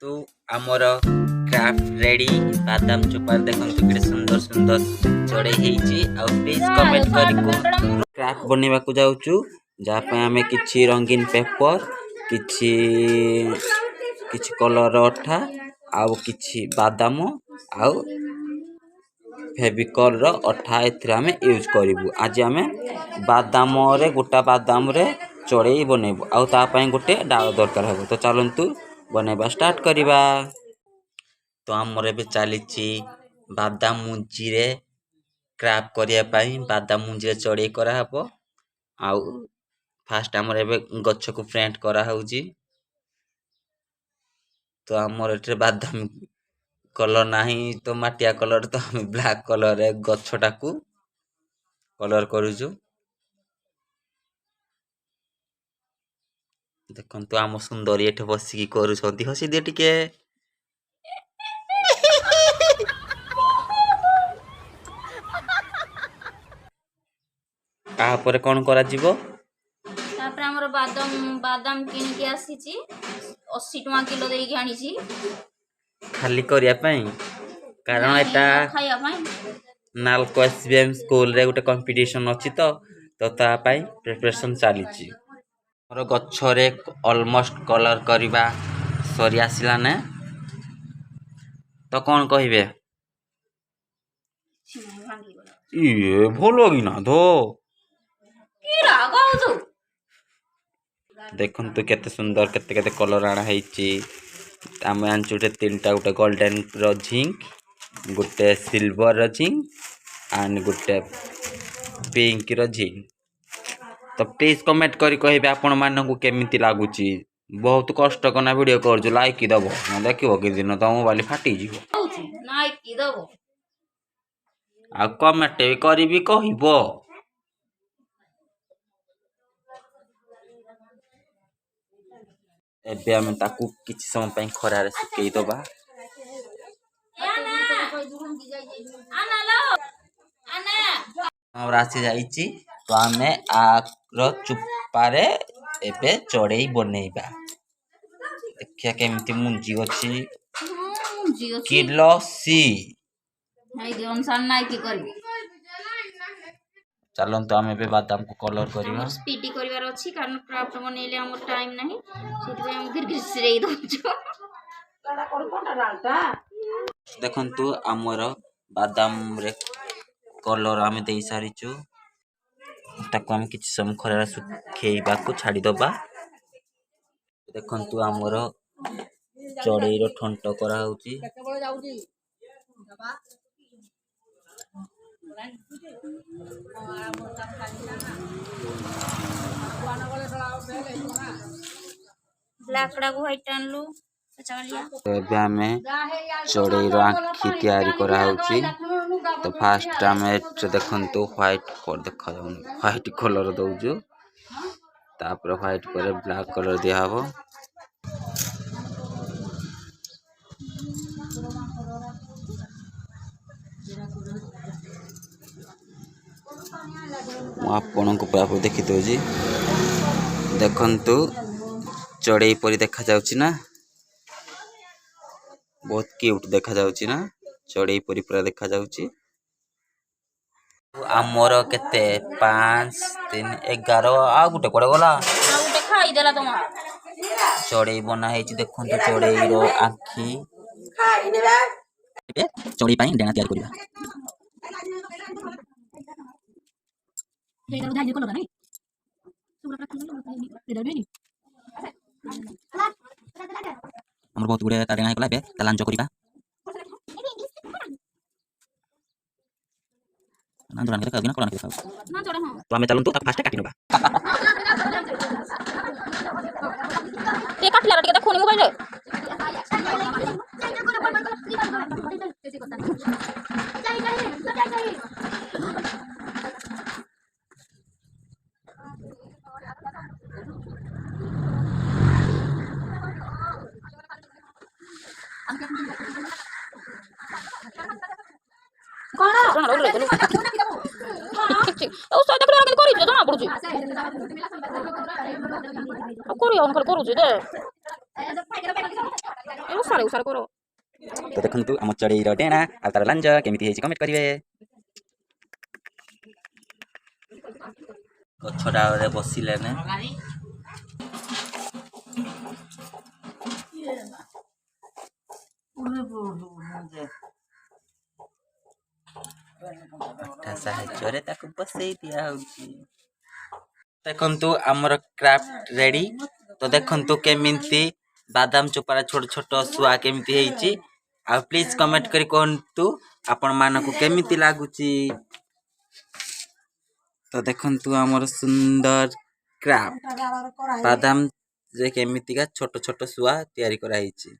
देखंतु आमर craft ready बादाम चोपार देखंतु केते सुंदर सुंदर चढ़े हेची आ प्लीज कमेंट करी को क्राफ्ट बनेबा को जाउचु जा पे हमें किछि रंगीन पेपर किछि किछि कलर अठा आ किछि बादाम आ फेविकॉल रो अठा एथरे हमें यूज करिवु। आज हमें बादाम रे गोटा बादाम रे चढ़ई बनेबु आ ता पई गोटे डाल दरकार हबो। तो चलंतु बनेबा स्टार्ट करिबा। तो हमरे बे चलीची बादाम मुंजी रे क्राफ्ट करिया पई बादाम मुंजी रे चढ़ई करा हबो। आ फास्ट हमरे बे गच्छ को प्रिंट करा होउची। तो हमर एठरे बादाम कलर नाही तो माटिया कलर तो हम ब्लैक कलर रे गच्छटा को कलर करूछु। देखंतु आम सुंदरी एठे बसिकी करूछंती हसी दे टिके आ परे कोन करा जीवो तापर हमर बादाम किन के आसीची 80 टका किलो देई के आनीची खाली करिया पई कारण एटा खाया पई नालको एसबीएम स्कूल रे गोटे कंपटीशन अछि तो ता पई प्रिपरेशन चालीची। मोर गच्छ रे ऑलमोस्ट कलर करिबा सरी आसिला ने तो कोन कहिबे ये भलो कि ना धो की रागाउछु देखन तो केते सुंदर केते केते कलर आना हेची। आमे आंचुटे तीनटा गोटे गोल्डन रो झिंक गोटे सिल्वर रो झिंक एंड गोटे पिंक रो झिंक। तो प्लीज कमेंट करी कहिबे आपण मानन को केमिति लागुची। बहुत कष्ट कना वीडियो करजु लाइक दबो न देखिबो कि दिन तो मोबाइल फाटी जिवो लाइक दबो आ कमेंट भी करिबी कहिबो। एबे हम ताकू किछि समय पई खरा रे सुकेई दबा। हम राशि जाईची तो हमें आरो चुप्पारे एबे चढ़ई बनेइबा। देखिया केमिति मुंजी अछि किलो सी हाय दे अनुसार नाइ की करबी चलन तो हम एबे बादाम को कलर करिवा। हम स्पीडी करिवार अछि कारण क्राफ्ट बनेले हम टाइम नाही सेति हम गिरगिर सिरेई दउछु देखंतु हमर बादाम रे कलर हम देई सारिचु ताको हम किछि समय खरा सुखेइबा को छाडी दबा। देखंतु हमर चढ़ई रो ठंट करा होउची ब्लैक कड़ा को व्हाइट आनलु चलिया। तो एबे हमें चढ़ई रो आखी तैयारी करा होउची। तो फास्ट हमें देखंतु व्हाइट कर देखा जाउन व्हाइट कलर दउजु तापर व्हाइट पर ब्लैक कलर दिया हबो। आपन को प्राप देखि दोजी देखंतु चढ़ई परी देखा जाउची ना बहुत क्यूट देखा जाउची ना चढ़ई परी पूरा देखा जाउची। आमर केते 5 3 11 आ गुटे कोडे गला आ गुटे खाई देला तमा चढ़ई बना हेची। देखंतु चढ़ई रो आखी खाई नेबा चढ़ई पई डेना तैयार करिवा। हेडा उधाई कोलो नाही सुरा का हेडा बेनी हमर बहुत गुडे ताडेना हेकला बे तलांच करिवा ना दुरान के खाउ ना कोलान के खाउ ना चढ़ा हां तो हमें चलंतु फास्ट काटी नबा ते काटला रे देखोनी मोबाइल रे कोना कोना रे रे ओ साइड पर करि दे ना पड़ुची आ करियो हम करूची दे ए ତ ଦେଖନ୍ତୁ ଆମ ଚଢ଼େଇର ଡେଣା ଆଉ ତାର ଲାଞ୍ଜ କେମିତି ହେଇଛି କମେଣ୍ଟ କରିବେ। ଗଛ ଡାଳରେ ବସିଲେ ନା ଅଟା ସାହାଯ୍ୟରେ ତାକୁ ବସେଇ ଦିଆହଉଛି। ଦେଖନ୍ତୁ ଆମର କ୍ରାଫ୍ଟ ରେଡି। ତ ଦେଖନ୍ତୁ କେମିତି ବାଦାମ ଚୋପାର ଛୋଟ ଛୋଟ ଶୁଆ କେମିତି ହେଇଛି। ଆଉ ପ୍ଲିଜ କମେଣ୍ଟ କରି କୁହନ୍ତୁ ଆପଣ ମାନଙ୍କୁ କେମିତି ଲାଗୁଛି। ତ ଦେଖନ୍ତୁ ଆମର ସୁନ୍ଦର କ୍ରାଫ୍ଟ ବାଦାମ ଯେ କେମିତିକା ଛୋଟ ଛୋଟ ଶୁଆ ତିଆରି କରାହେଇଛି।